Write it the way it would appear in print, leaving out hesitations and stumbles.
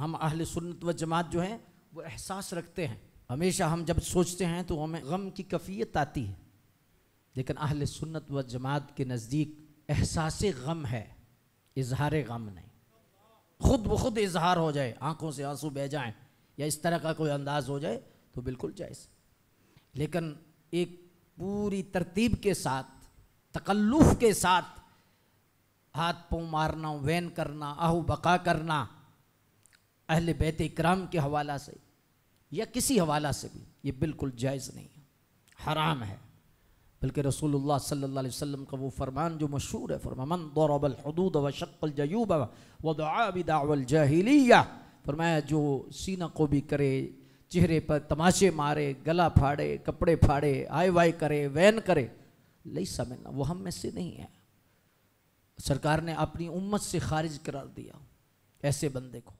हम अहले सुन्नत व जमात जो हैं वो एहसास रखते हैं। हमेशा हम जब सोचते हैं तो हमें गम की कैफियत आती है, लेकिन अहले सुन्नत व जमात के नज़दीक एहसास गम है, इजहार गम नहीं। खुद ब खुद इजहार हो जाए, आंखों से आंसू बह जाएं या इस तरह का कोई अंदाज हो जाए तो बिल्कुल जायज़, लेकिन एक पूरी तरतीब के साथ, तकल्लुफ़ के साथ हाथ पाँव मारना, वैन करना, आहू बका करना अहले बैत इकराम के हवाला से या किसी हवाला से भी, ये बिल्कुल जायज़ नहीं है, हराम है। बल्कि रसूलुल्लाह सल्लल्लाहु अलैहि वसल्लम का वो फरमान जो मशहूर है, फरमाया मन दरबल हुदूद व शक्कल जयूब व दुआ बिदावल जाहिलिया, फरमाया जो सीना को भी करे, चेहरे पर तमाशे मारे, गला फाड़े, कपड़े फाड़े, आय वाय करे, वैन करे, लैसा मिन्ना, वो हम में से नहीं है। सरकार ने अपनी उम्मत से खारिज करार दिया ऐसे बंदे को।